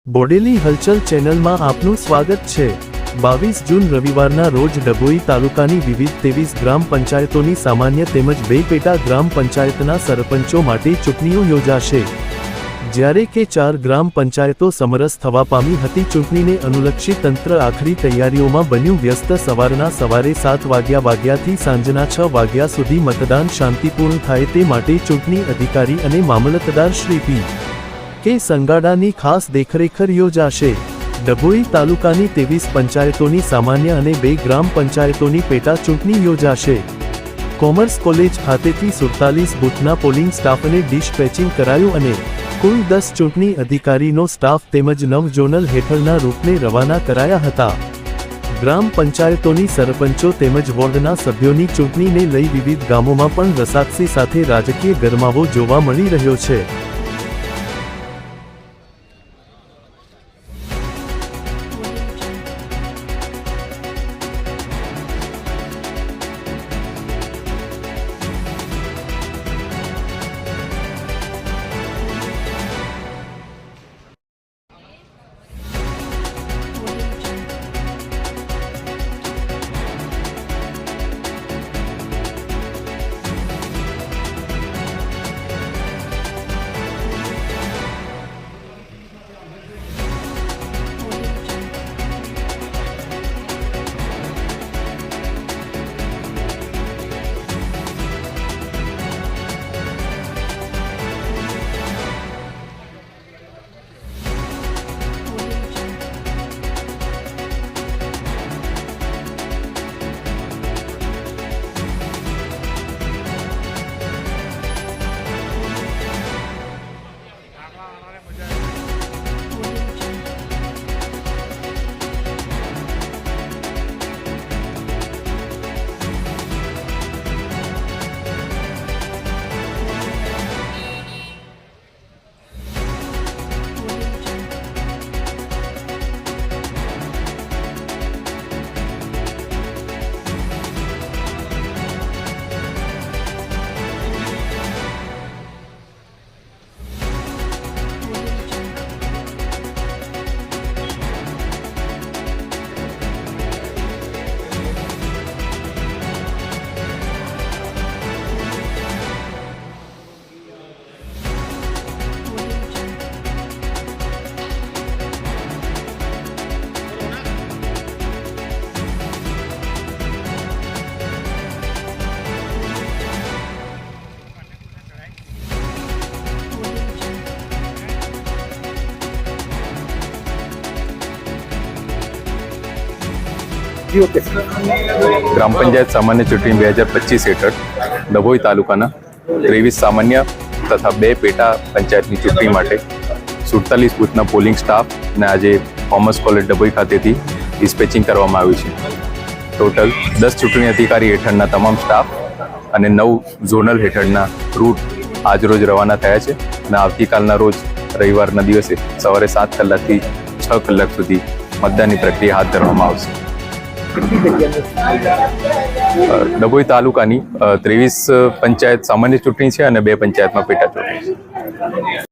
બોડેલી હલચલ ચેનલમાં આપનું સ્વાગત છે। 22 જૂન રવિવારના રોજ ડભોઈ તાલુકાની વિવિધ 23 ગ્રામ પંચાયતોની સામાન્ય તેમજ 2 પેટા ગ્રામ પંચાયતના સરપંચો માટે ચૂંટણીઓ યોજાશે, જ્યારે કે 4 ગ્રામ પંચાયતો સમરસ થવા પામી હતી। ચૂંટણીને અનુલક્ષી તંત્ર આખરી તૈયારીઓમાં બન્યું વ્યસ્ત। સવારે 7 વાગ્યાથી સાંજના 6 વાગ્યા સુધી મતદાન શાંતિપૂર્ણ થાય તે માટે ચૂંટણી અધિકારી અને મામલતદાર શ્રી કે સંગાડાની ખાસ દેખરેખ યોજાશે। ડભોઈ તાલુકાની 23 પંચાયતોની સામાન્ય અને 2 ગ્રામ પંચાયતોની પેટા ચૂંટણી યોજાશે। કોમર્સ કોલેજ ખાતેથી 47 બૂથના પોલિંગ સ્ટાફને ડિસ્પેચિંગ કરાયું અને કુલ 10 ચૂંટણી અધિકારીનો સ્ટાફ તેમજ 9 ઝોનલ હેઠળના રૂટને રવાના કરાયા હતા। ગ્રામ પંચાયતોની સરપંચો તેમજ વોર્ડના સભ્યોની ચૂંટણીને લઈ વિવિધ ગામોમાં પણ રસાકસી સાથે રાજકીય ગરમાવો જોવા મળી રહ્યો છે। ગ્રામ પંચાયત સામાન્ય ચૂંટણી 2025 હેઠળ ડભોઈ તાલુકાના 23 સામાન્ય તથા 2 પેટા પંચાયતની ચૂંટણી માટે 47 બૂથના પોલિંગ સ્ટાફ અને આજે કોમર્સ કોલેજ ડભોઈ ખાતેથી ડિસ્પેચિંગ કરવામાં આવ્યું છે। ટોટલ 10 ચૂંટણી અધિકારી હેઠળના તમામ સ્ટાફ અને 9 ઝોનલ હેઠળના રૂટ આજરોજ રવાના થયા છે અને આવતીકાલના રોજ રવિવારના દિવસે સવારે 7 કલાકથી 6 કલાક સુધી મતદાનની પ્રક્રિયા હાથ ધરવામાં આવશે। ડભોઈ તાલુકાની 23 પંચાયત સામાન્ય ચૂંટણી છે અને 2 પંચાયતમાં પેટા ચૂંટણી છે।